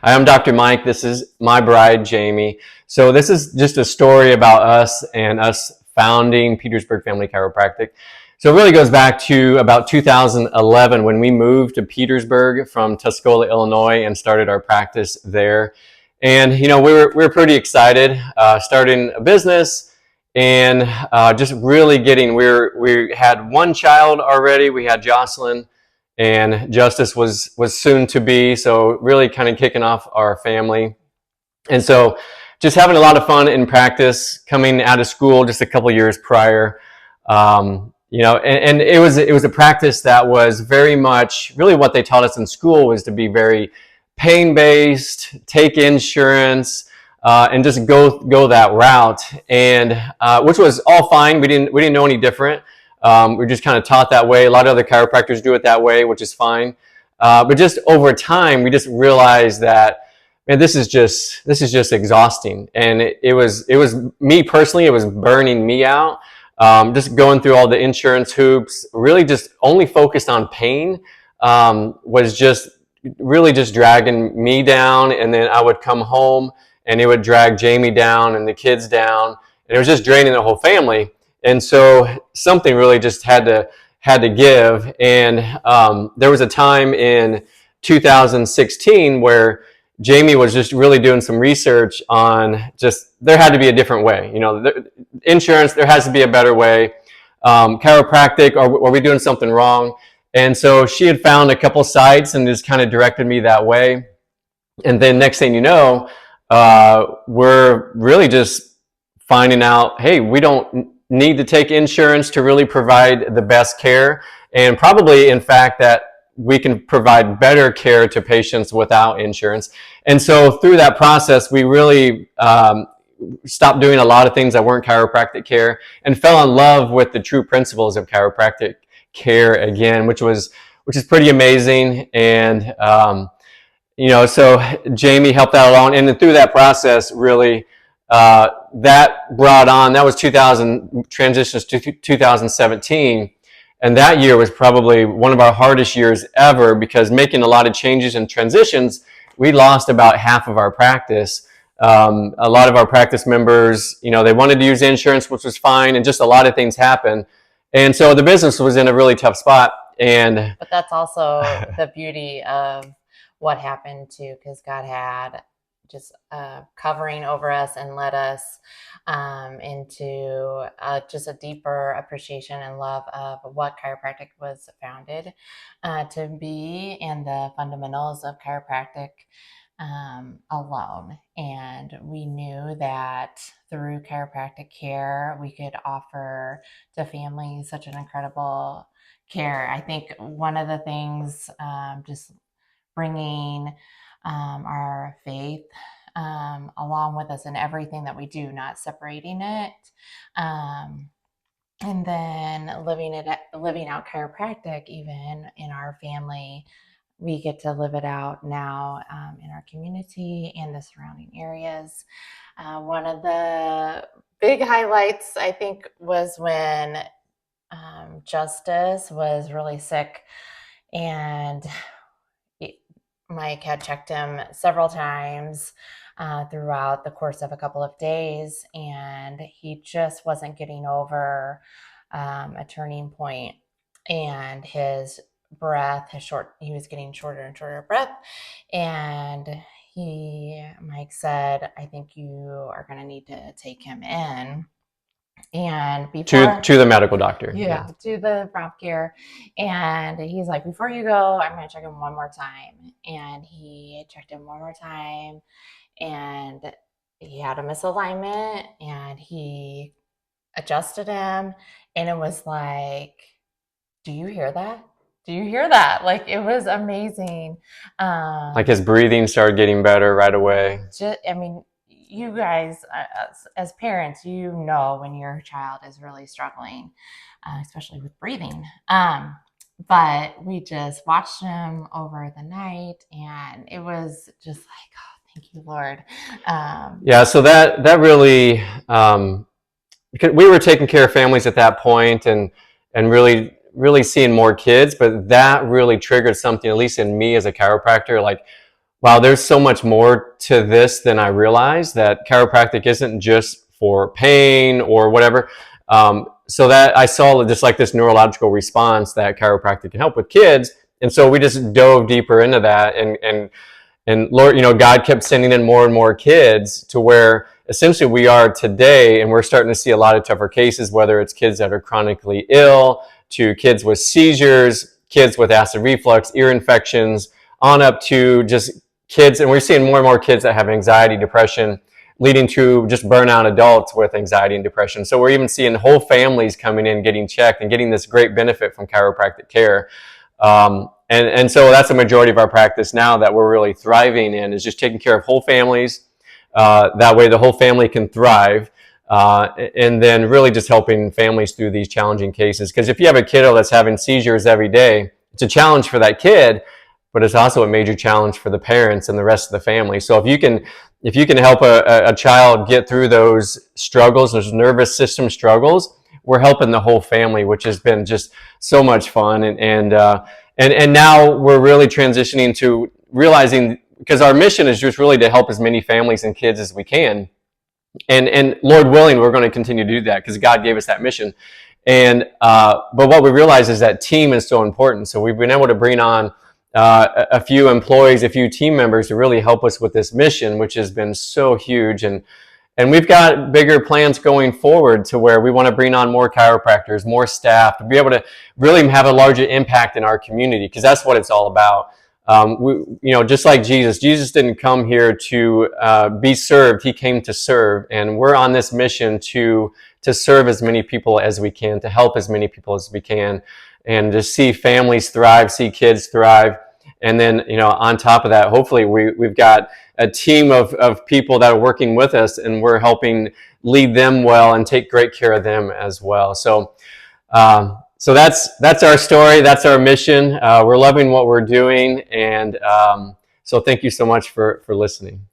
Hi, I'm Dr. Mike. This is my bride, Jamie. So this is just a story about us and us founding Petersburg Family Chiropractic. So it really goes back to about 2011 when we moved to Petersburg from Tuscola, Illinois, and started our practice there. And we were pretty excited, starting a business and just really getting. We had one child already. We had Jocelyn. And Justice was soon to be, so really kind of kicking off our family. And so just having a lot of fun in practice, coming out of school just a couple years prior. And it was a practice that was very much, really what they taught us in school was to be very pain-based, take insurance, and just go that route. And which was all fine. We didn't know any different. We're just kind of taught that way. A lot of other chiropractors do it that way, which is fine. But just over time, we just realized that, man, this is just exhausting. And it was me personally, it was burning me out. Just going through all the insurance hoops, really just only focused on pain, was just really just dragging me down. And then I would come home and it would drag Jamie down and the kids down. And it was just draining the whole family. And so something really just had to give. And there was a time in 2016 where Jamie was just really doing some research on just there had to be a different way. Insurance, there has to be a better way. Chiropractic, are we doing something wrong? And so she had found a couple sites and just kind of directed me that way. And then next thing you know, we're really just finding out, hey, we don't need to take insurance to really provide the best care, and probably in fact that we can provide better care to patients without insurance. And so through that process, we really stopped doing a lot of things that weren't chiropractic care and fell in love with the true principles of chiropractic care again, which is pretty amazing. And so Jamie helped out along, and then through that process really that brought on, that was 2000, transitions to 2017. And that year was probably one of our hardest years ever because making a lot of changes and transitions, we lost about half of our practice. A lot of our practice members, they wanted to use insurance, which was fine. And just a lot of things happened. And so the business was in a really tough spot. But that's also the beauty of what happened too, because God had just covering over us and led us into just a deeper appreciation and love of what chiropractic was founded to be and the fundamentals of chiropractic alone. And we knew that through chiropractic care, we could offer to families such an incredible care. I think one of the things, just bringing our faith along with us in everything that we do, not separating it, and then living out chiropractic even in our family. We get to live it out now in our community and the surrounding areas. One of the big highlights, I think, was when Justice was really sick, and Mike had checked him several times throughout the course of a couple of days, and he just wasn't getting over a turning point, and his breath, he was getting shorter and shorter of breath. And Mike said, I think you are going to need to take him in. And before to the medical doctor, to the prompt care, and he's like, before you go, I'm going to check him one more time. And he checked him one more time, and he had a misalignment, and he adjusted him, and it was like, do you hear that? Do you hear that? Like, it was amazing. Like his breathing started getting better right away. You guys, as parents, when your child is really struggling, especially with breathing. But we just watched him over the night, and it was just like, oh, thank you, Lord. So that really, because we were taking care of families at that point and really seeing more kids, but that really triggered something, at least in me as a chiropractor, like, wow, there's so much more to this than I realized, that chiropractic isn't just for pain or whatever. So that I saw just like this neurological response that chiropractic can help with kids. And so we just dove deeper into that, and Lord, God kept sending in more and more kids to where essentially we are today, and we're starting to see a lot of tougher cases, whether it's kids that are chronically ill, to kids with seizures, kids with acid reflux, ear infections, on up to just kids. And we're seeing more and more kids that have anxiety, depression, leading to just burnout adults with anxiety and depression. So we're even seeing whole families coming in, getting checked, and getting this great benefit from chiropractic care. And so that's a majority of our practice now that we're really thriving in, is just taking care of whole families. That way the whole family can thrive. And then really just helping families through these challenging cases. Because if you have a kiddo that's having seizures every day, it's a challenge for that kid, but it's also a major challenge for the parents and the rest of the family. So if you can help a child get through those struggles, those nervous system struggles, we're helping the whole family, which has been just so much fun. And now we're really transitioning to realizing, because our mission is just really to help as many families and kids as we can. And Lord willing, we're going to continue to do that because God gave us that mission. And but what we realize is that team is so important. So we've been able to bring on a few employees, a few team members to really help us with this mission, which has been so huge. And we've got bigger plans going forward to where we want to bring on more chiropractors, more staff, to be able to really have a larger impact in our community, because that's what it's all about. Just like Jesus didn't come here to be served. He came to serve. And we're on this mission to serve as many people as we can, to help as many people as we can, and to see families thrive, see kids thrive. And then, on top of that, hopefully we've got a team of people that are working with us, and we're helping lead them well and take great care of them as well. So that's our story. That's our mission. We're loving what we're doing. And so thank you so much for listening.